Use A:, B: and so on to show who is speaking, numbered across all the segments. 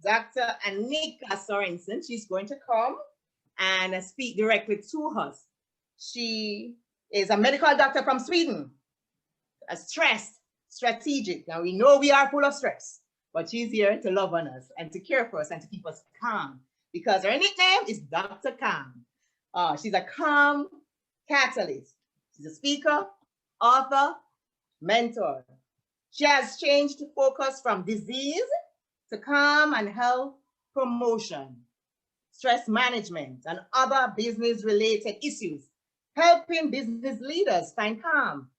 A: Dr. Annika Sorensen. She's going to come and speak directly to us. She is a medical doctor from Sweden, a strategist. Now we know we are full of stress, but she's here to love on us and to care for us and to keep us calm because her nickname is Dr. Calm. She's a calm catalyst. She's a speaker, author, mentor. She has changed focus from disease to calm and health promotion, stress management, and other business-related issues, helping business leaders find calm,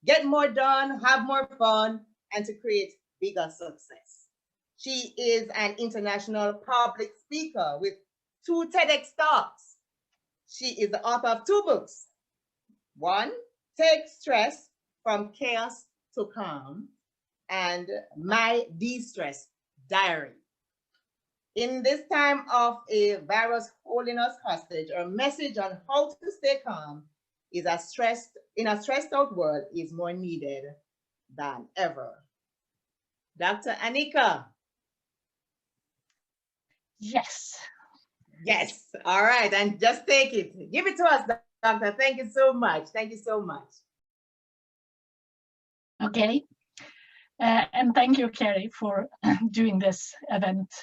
A: get more done, have more fun, and to create bigger success. She is an international public speaker with 2 TEDx talks. She is the author of 2 books. One, Take Stress from Chaos to Calm, and My De-Stress Diary. In this time of a virus holding us hostage, our message on how to stay calm is in a stressed out world is more needed than ever. Dr. Annika.
B: Yes.
A: Yes. All right. And just take it. Give it to us, Doctor. Thank you so much. Thank you so much.
B: Okay. And thank you, Carrie, for doing this event.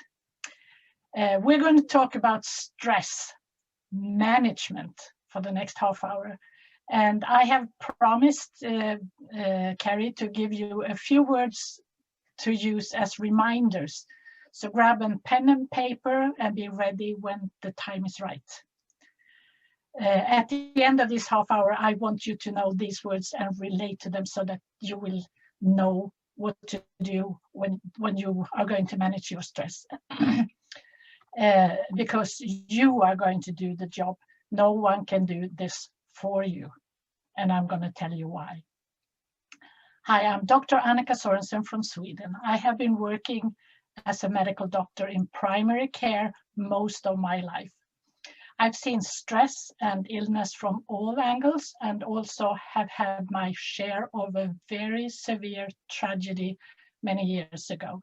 B: We're going to talk about stress management for the next half hour. And I have promised, Carrie, to give you a few words to use as reminders. So grab a pen and paper and be ready when the time is right. At the end of this half hour, I want you to know these words and relate to them so that you will know what to do when you are going to manage your stress. Because you are going to do the job. No one can do this for you. And I'm going to tell you why. Hi, I'm Dr. Annika Sorensen from Sweden. I have been working as a medical doctor in primary care most of my life. I've seen stress and illness from all angles and also have had my share of a very severe tragedy many years ago.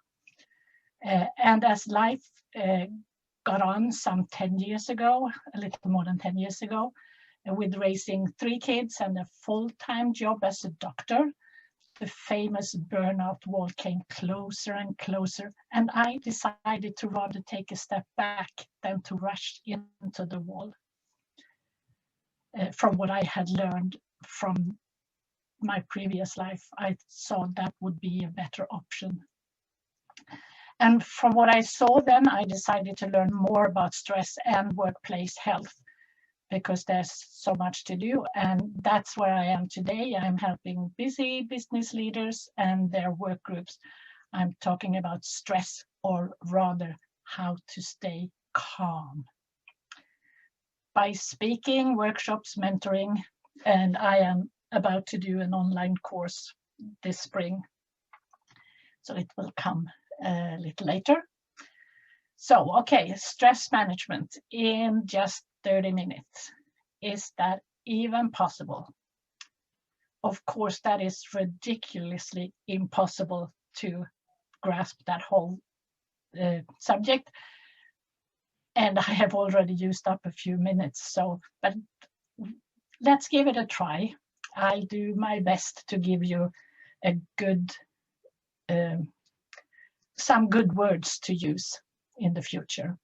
B: And as life got on some 10 years ago, a little more than 10 years ago, with raising 3 kids and a full-time job as a doctor, the famous burnout wall came closer and closer, and I decided to rather take a step back than to rush into the wall. From what I had learned from my previous life, I saw that would be a better option. And from what I saw then, I decided to learn more about stress and workplace health, because there's so much to do. And that's where I am today. I'm helping busy business leaders and their work groups. I'm talking about stress, or rather how to stay calm. By speaking, workshops, mentoring, and I am about to do an online course this spring. So it will come a little later. So, okay, stress management in just 30 minutes. Is that even possible? Of course, that is ridiculously impossible to grasp that whole subject. And I have already used up a few minutes, but let's give it a try. I'll do my best to give you a good, some good words to use in the future.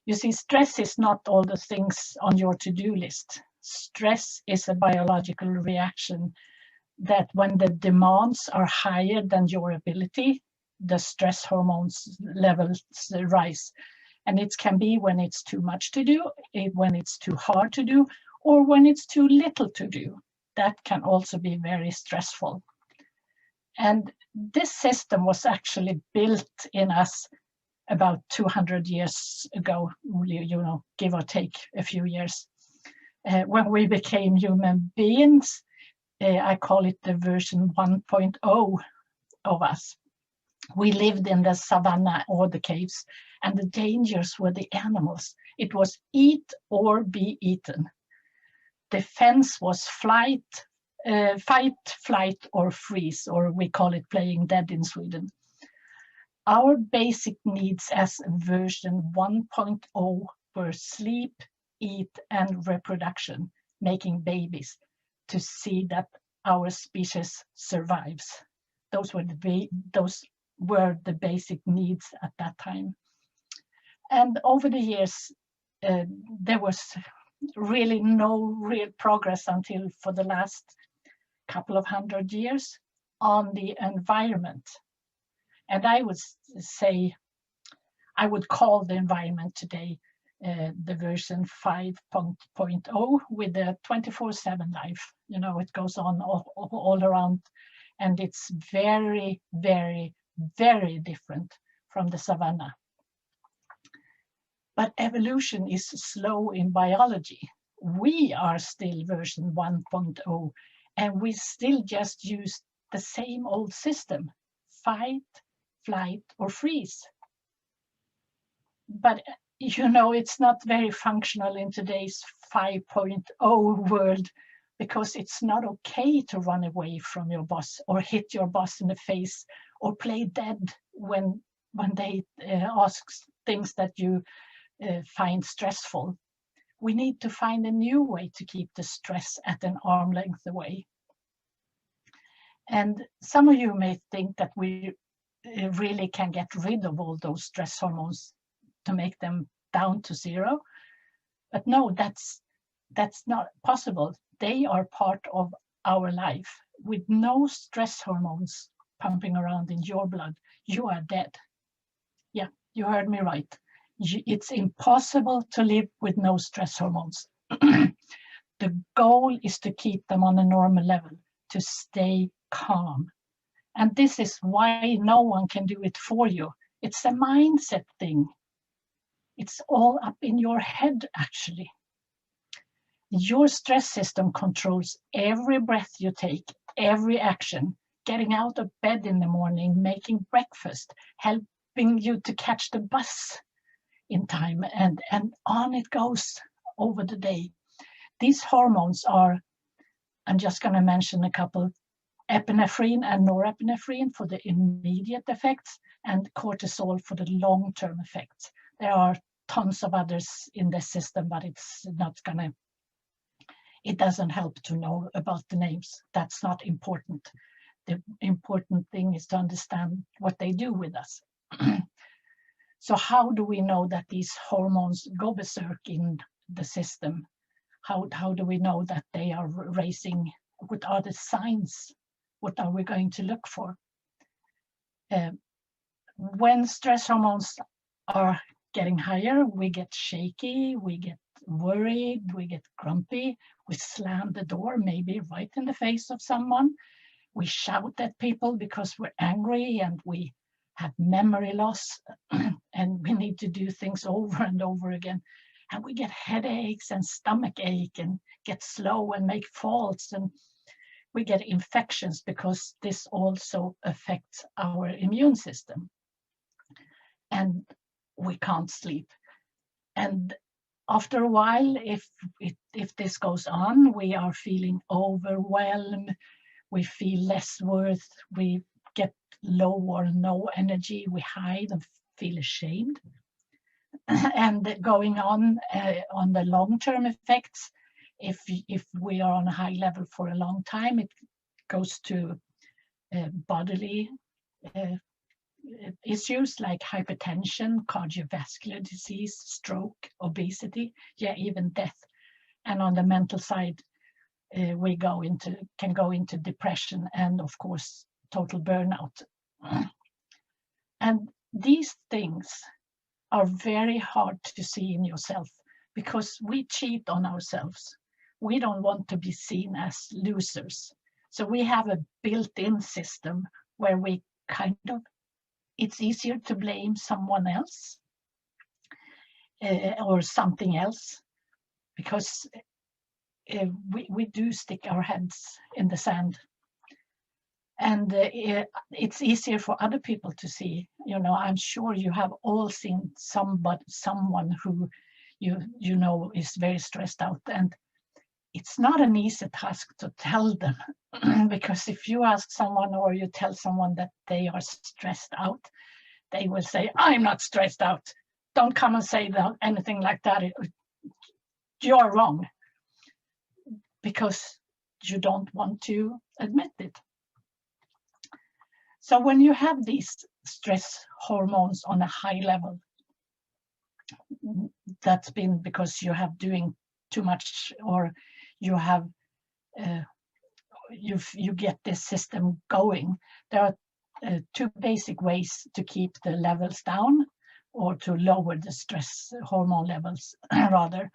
B: You see, stress is not all the things on your to-do list. Stress is a biological reaction that when the demands are higher than your ability, the stress hormones levels rise. And it can be when it's too much to do, when it's too hard to do, or when it's too little to do. That can also be very stressful. And this system was actually built in us about 200 years ago, give or take a few years. When we became human beings, I call it the version 1.0 of us. We lived in the savannah or the caves, and the dangers were the animals. It was eat or be eaten. Defense was fight, flight, or freeze, or we call it playing dead in Sweden. Our basic needs as version 1.0 were sleep, eat, and reproduction, making babies to see that our species survives. Those were the basic needs at that time. And over the years, there was really no real progress until for the last couple of 100 years on the environment. And I would say, I would call the environment today the version 5.0 with the 24/7 life. It goes on all around, and it's very, very, very different from the savannah. But evolution is slow in biology. We are still version 1.0, and we still just use the same old system: fight, flight, or freeze. But it's not very functional in today's 5.0 world, because it's not okay to run away from your boss or hit your boss in the face or play dead when they ask things that you find stressful. We need to find a new way to keep the stress at an arm's length away. And some of you may think that we really can get rid of all those stress hormones to make them down to zero. But no, that's not possible. They are part of our life. With no stress hormones pumping around in your blood, you are dead. Yeah, you heard me right. It's impossible to live with no stress hormones. The goal is to keep them on a normal level, to stay calm. And this is why no one can do it for you. It's a mindset thing. It's all up in your head, actually. Your stress system controls every breath you take, every action, getting out of bed in the morning, making breakfast, helping you to catch the bus in time, and on it goes over the day. These hormones are, I'm just going to mention a couple: epinephrine and norepinephrine for the immediate effects, and cortisol for the long-term effects. There are tons of others in the system, but it doesn't help to know about the names. That's not important. The important thing is to understand what they do with us. So how do we know that these hormones go berserk in the system? How do we know that they are raising? What are the signs? What are we going to look for? When stress hormones are getting higher, we get shaky, we get worried, we get grumpy, we slam the door, maybe right in the face of someone. We shout at people because we're angry, and we have memory loss, and we need to do things over and over again. And we get headaches and stomach ache and get slow and make faults, and we get infections because this also affects our immune system. And we can't sleep. And after a while, if this goes on, we are feeling overwhelmed, we feel less worth, we get low or no energy, we hide and feel ashamed. And going on the long-term effects, if we are on a high level for a long time, it goes to bodily issues like hypertension, cardiovascular disease, stroke, obesity, even death. And on the mental side, we can go into depression and, of course, total burnout. And these things are very hard to see in yourself because we cheat on ourselves. We don't want to be seen as losers. So we have a built-in system where we kind of, it's easier to blame someone else or something else, because we do stick our heads in the sand. And it's easier for other people to see. You know, I'm sure you have all seen someone who you know is very stressed out, and it's not an easy task to tell them because if you ask someone or you tell someone that they are stressed out, they will say, I'm not stressed out. Don't come and say anything like that. You're wrong, because you don't want to admit it. So when you have these stress hormones on a high level, that's been because you have doing too much, or you have you get this system going. There are two basic ways to keep the levels down, or to lower the stress hormone levels rather.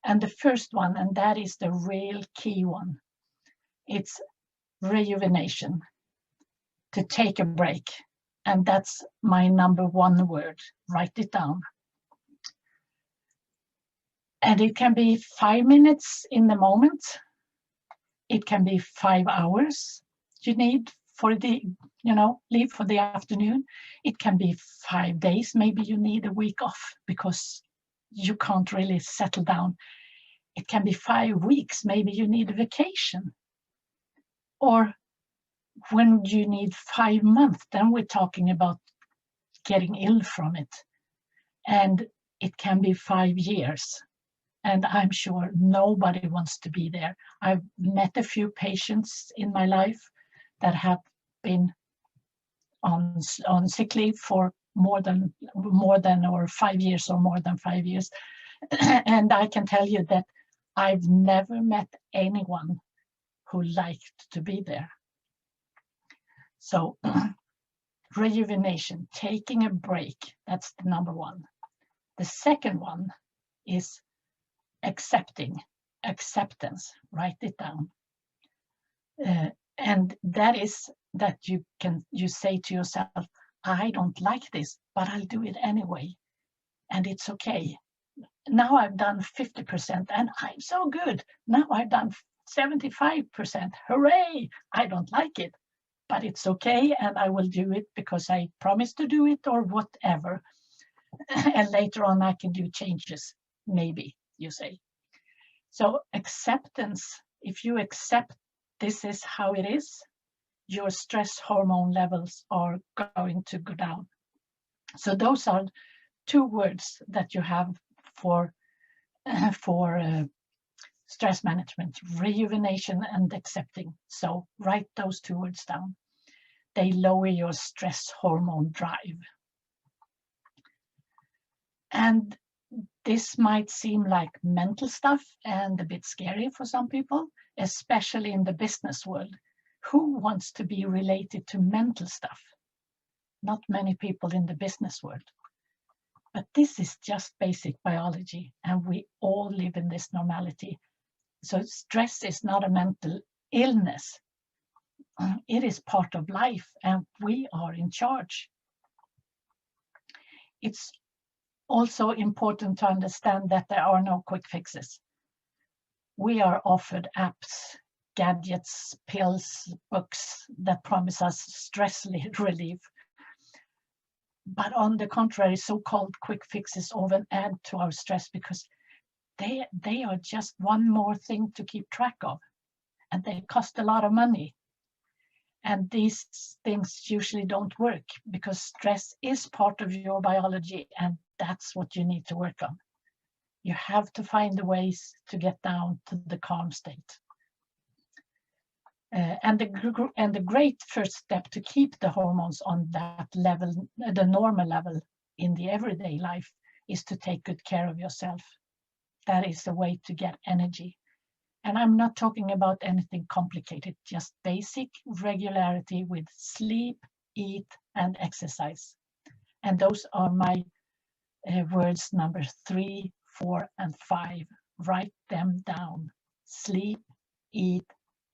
B: And the first one, and that is the real key one, it's rejuvenation, to take a break. And that's my number one word. Write it down. And it can be 5 minutes in the moment. It can be 5 hours you need for the, leave for the afternoon. It can be 5 days. Maybe you need a week off because you can't really settle down. It can be 5 weeks. Maybe you need a vacation. Or when you need 5 months, then we're talking about getting ill from it. And it can be 5 years. And I'm sure nobody wants to be there. I've met a few patients in my life that have been on sick leave for more than or 5 years or more than 5 years. And I can tell you that I've never met anyone who liked to be there. So rejuvenation, taking a break, that's the number one. The second one is acceptance. Write it down. And that is that you say to yourself, I don't like this, but I'll do it anyway. And it's okay. Now I've done 50% and I'm so good. Now I've done 75%. Hooray! I don't like it, but it's okay. And I will do it because I promised to do it or whatever. And later on I can do changes, maybe, you say. So acceptance, if you accept this is how it is, your stress hormone levels are going to go down. So those are 2 words that you have for stress management: rejuvenation and accepting. So write those 2 words down. They lower your stress hormone drive. And this might seem like mental stuff and a bit scary for some people, especially in the business world. Who wants to be related to mental stuff? Not many people in the business world. But this is just basic biology, and we all live in this normality. So stress is not a mental illness. It is part of life, and we are in charge. It's also important to understand that there are no quick fixes. We are offered apps, gadgets, pills, books that promise us stress relief. But on the contrary, so-called quick fixes often add to our stress because they are just one more thing to keep track of, and they cost a lot of money. And these things usually don't work because stress is part of your biology, and that's what you need to work on. You have to find the ways to get down to the calm state. And the great first step to keep the hormones on that level, the normal level in the everyday life, is to take good care of yourself. That is the way to get energy. And I'm not talking about anything complicated, just basic regularity with sleep, eat, and exercise. And those are my words number 3, 4, and 5. Write them down. Sleep, eat,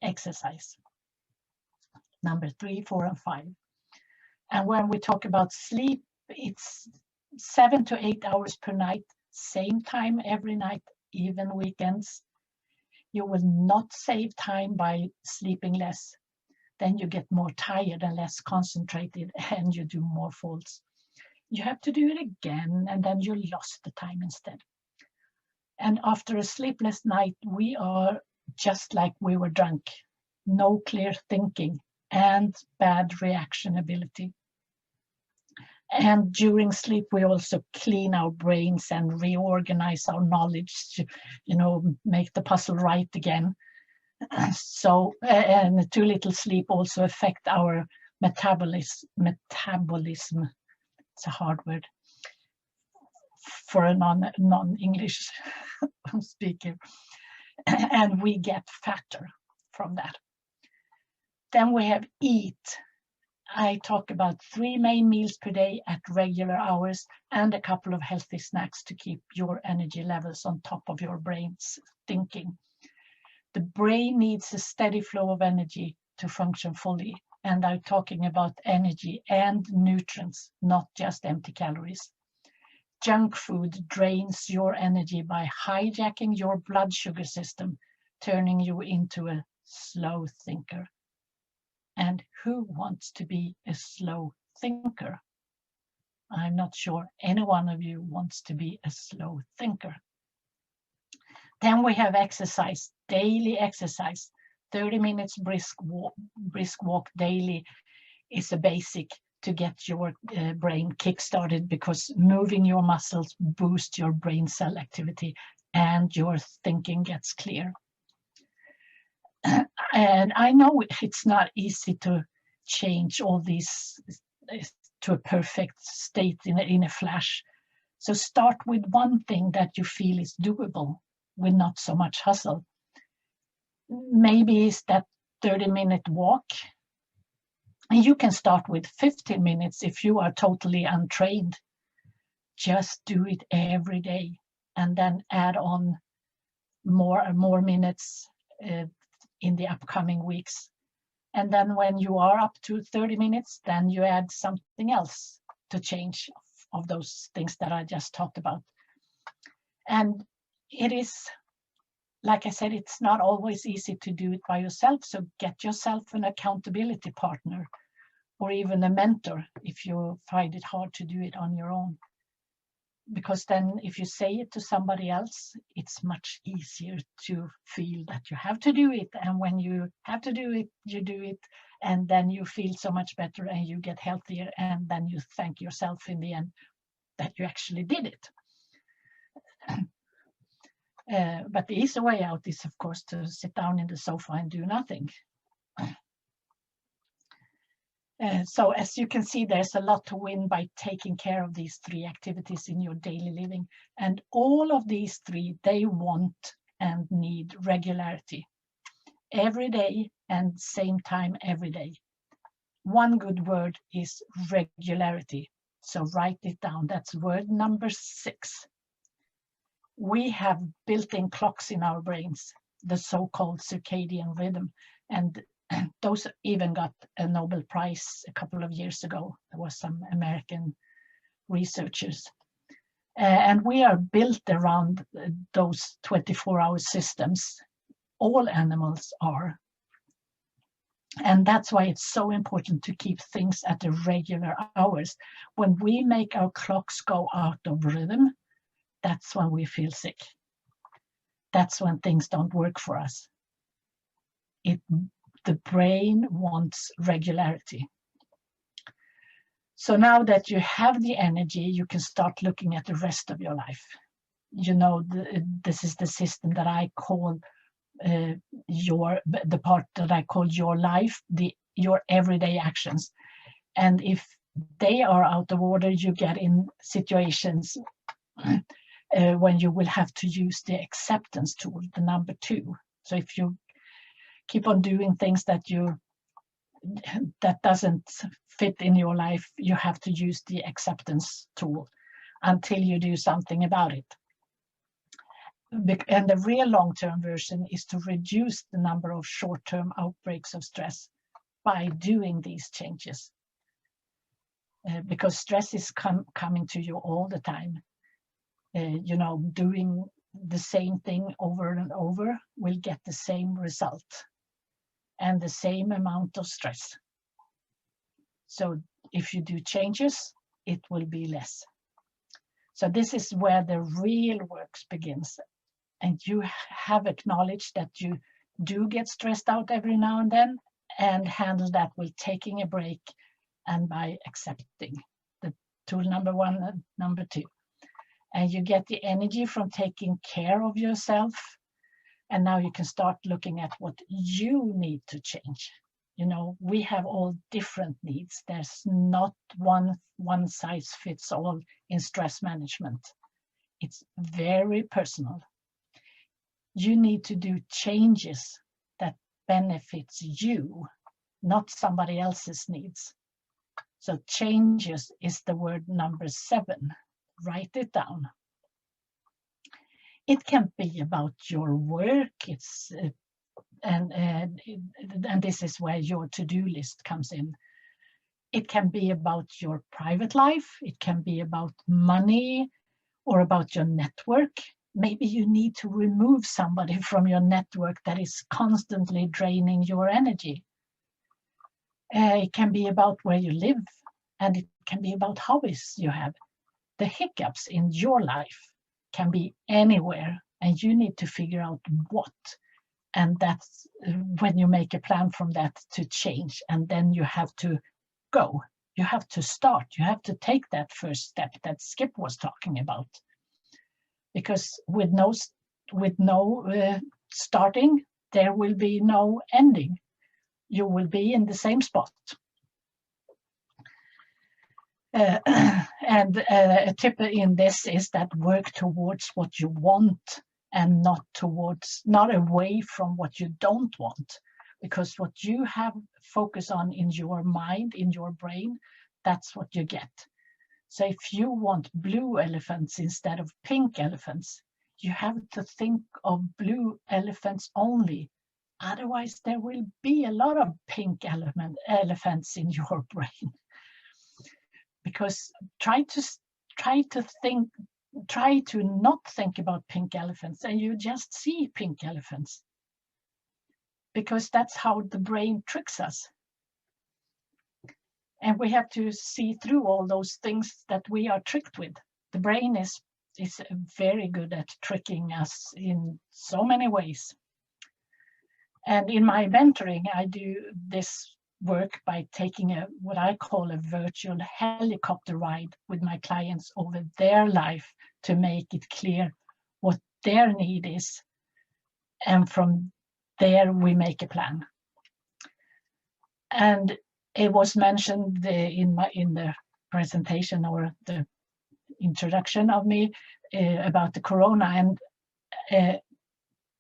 B: exercise. Number 3, 4, and 5. And when we talk about sleep, it's 7 to 8 hours per night, same time every night, even weekends. You will not save time by sleeping less. Then you get more tired and less concentrated, and you do more faults. You have to do it again, and then you lost the time instead. And after a sleepless night, we are just like we were drunk. No clear thinking and bad reaction ability. And during sleep, we also clean our brains and reorganize our knowledge to, make the puzzle right again. So, and too little sleep also affect our metabolism. It's a hard word for a non-English speaker. And we get fatter from that. Then we have eat. I talk about 3 main meals per day at regular hours and a couple of healthy snacks to keep your energy levels on top of your brain's thinking. The brain needs a steady flow of energy to function fully. And I'm talking about energy and nutrients, not just empty calories. Junk food drains your energy by hijacking your blood sugar system, turning you into a slow thinker. And who wants to be a slow thinker? I'm not sure any one of you wants to be a slow thinker. Then we have exercise, daily exercise. 30 minutes brisk walk daily is a basic to get your brain kick-started, because moving your muscles boosts your brain cell activity and your thinking gets clear. And I know it's not easy to change all these to a perfect state in a flash. So start with one thing that you feel is doable with not so much hustle. Maybe it's that 30-minute walk. And you can start with 15 minutes if you are totally untrained. Just do it every day and then add on more minutes in the upcoming weeks. And then when you are up to 30 minutes, then you add something else to change of those things that I just talked about. And it is, like I said, it's not always easy to do it by yourself. So get yourself an accountability partner or even a mentor if you find it hard to do it on your own. Because then if you say it to somebody else, it's much easier to feel that you have to do it. And when you have to do it, you do it. And then you feel so much better and you get healthier. And then you thank yourself in the end that you actually did it. But the easy way out is, of course, to sit down in the sofa and do nothing. So as you can see, there's a lot to win by taking care of these 3 activities in your daily living. And all of these 3, they want and need regularity. Every day and same time every day. One good word is regularity. So write it down. That's word number 6. We have built-in clocks in our brains, the so-called circadian rhythm. And those even got a Nobel Prize a couple of years ago. There was some American researchers. And we are built around those 24-hour systems. All animals are. And that's why it's so important to keep things at the regular hours. When we make our clocks go out of rhythm, that's when we feel sick. That's when things don't work for us. The brain wants regularity. So now that you have the energy, you can start looking at the rest of your life. This is the system that I call the part that I call your life, your everyday actions. And if they are out of order, you get in situations when you will have to use the acceptance tool, the number 2. So if you keep on doing things that doesn't fit in your life, you have to use the acceptance tool. until you do something about it. And the real long-term version is to reduce the number of short-term outbreaks of stress by doing these changes. Because stress is coming to you all the time. You know, doing the same thing over and over will get the same result and the same amount of stress. So if you do changes, it will be less. So this is where the real work begins. And you have acknowledged that you do get stressed out every now and then, and handle that with taking a break and by accepting. The tool number 1 and number 2. And you get the energy from taking care of yourself. And now you can start looking at what you need to change. You know, we have all different needs. There's not one size fits all in stress management. It's very personal. You need to do changes that benefits you, not somebody else's needs. So changes is the word number 7. Write it down. It can be about your work. And this is where your to-do list comes in. It can be about your private life. It can be about money or about your network. Maybe you need to remove somebody from your network that is constantly draining your energy. It can be about where you live, and it can be about hobbies you have. The hiccups in your life can be anywhere, and you need to figure out what. And that's when you make a plan from that to change, and then you have to go. You have to start. You have to take that first step that Skip was talking about. Because with no starting, there will be no ending. You will be in the same spot. And a tip in this is that work towards what you want and not away from what you don't want. Because what you have focus on in your mind, in your brain, that's what you get. So if you want blue elephants instead of pink elephants, you have to think of blue elephants only. Otherwise, there will be a lot of pink elephants in your brain. Because try to not think about pink elephants, and you just see pink elephants. Because that's how the brain tricks us. And we have to see through all those things that we are tricked with. The brain is very good at tricking us in so many ways. And in my mentoring, I do this work by taking what I call a virtual helicopter ride with my clients over their life to make it clear what their need is. And from there, we make a plan. And it was mentioned in the presentation or the introduction of me about the corona, and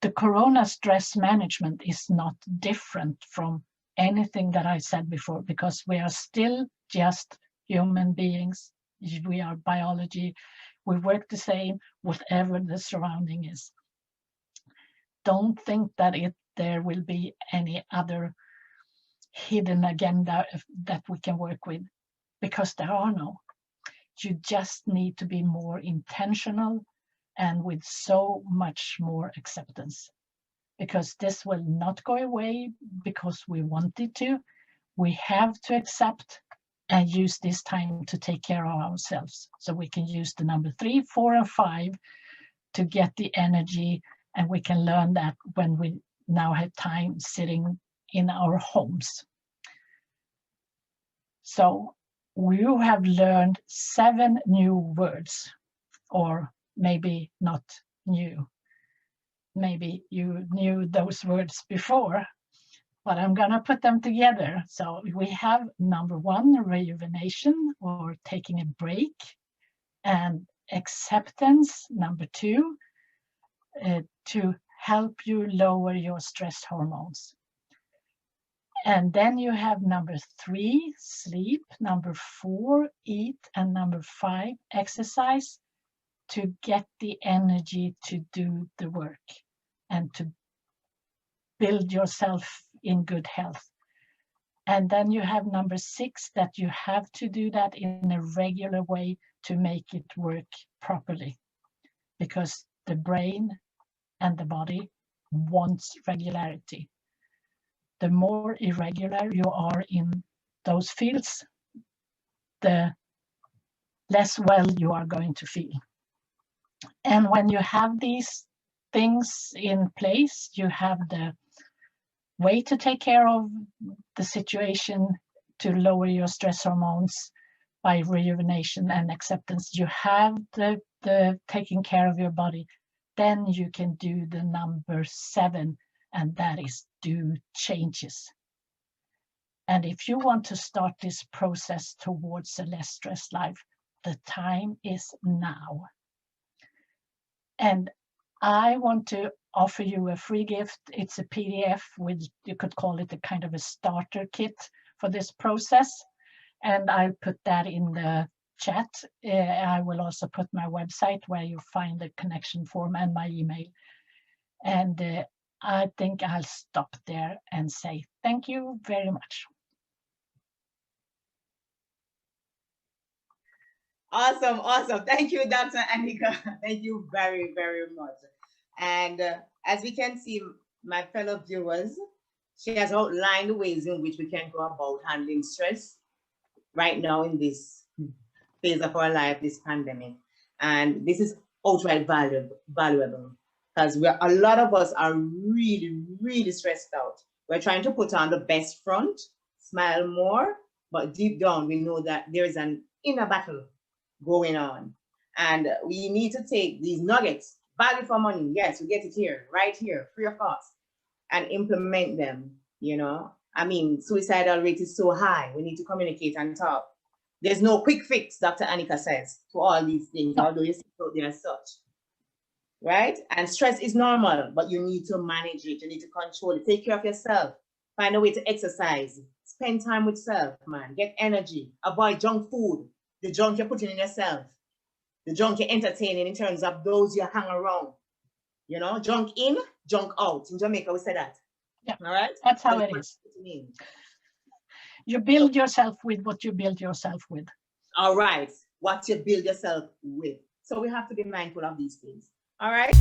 B: the corona stress management is not different from anything that I said before, because we are still just human beings. We are biology. We work the same, whatever the surrounding is. Don't think that there will be any other hidden agenda that we can work with, because there are no. You just need to be more intentional and with so much more acceptance, because this will not go away because we want it to. We have to accept and use this time to take care of ourselves, so we can use the number 3, 4, and 5 to get the energy, and we can learn that when we now have time sitting in our homes. So you have learned 7 new words, or maybe not new. Maybe you knew those words before, but I'm gonna put them together. So we have number 1, rejuvenation, or taking a break, and acceptance, number 2, to help you lower your stress hormones. And then you have number 3, sleep, number 4, eat, and number 5, exercise, to get the energy to do the work and to build yourself in good health. And then you have number 6, that you have to do that in a regular way to make it work properly, because the brain and the body wants regularity. The more irregular you are in those fields, the less well you are going to feel. And when you have these things in place, you have the way to take care of the situation, to lower your stress hormones by rejuvenation and acceptance. You have the taking care of your body. Then you can do the number 7, and that is do changes. And if you want to start this process towards a less stressed life, the time is now. And I want to offer you a free gift. It's a PDF with, you could call it a kind of a starter kit for this process. And I'll put that in the chat. I will also put my website where you find the connection form and my email. And I think I'll stop there and say thank you very much.
A: Awesome, awesome. Thank you, Dr. Annika. Thank you very, very much. And as we can see, my fellow viewers, she has outlined the ways in which we can go about handling stress right now in this phase of our life, this pandemic. And this is outright valuable, because a lot of us are really, really stressed out. We're trying to put on the best front, smile more, but deep down, we know that there is an inner battle going on. And we need to take these nuggets, value for money. Yes, we get it here, right here, free of cost, and implement them. You know, I mean, suicidal rate is so high. We need to communicate and talk. There's no quick fix, Dr. Annika says, to all these things, although you see out there as such. Right? And stress is normal, but you need to manage it. You need to control it. Take care of yourself. Find a way to exercise. Spend time with self, man. Get energy. Avoid junk food. The junk you're putting in yourself. The junk you're entertaining in terms of those you hang around. You know, junk in, junk out. In Jamaica, we say that.
B: Yeah,
A: all right?
B: That's how it is. You build yourself with what you build yourself with.
A: All right. What you build yourself with. So we have to be mindful of these things. All right.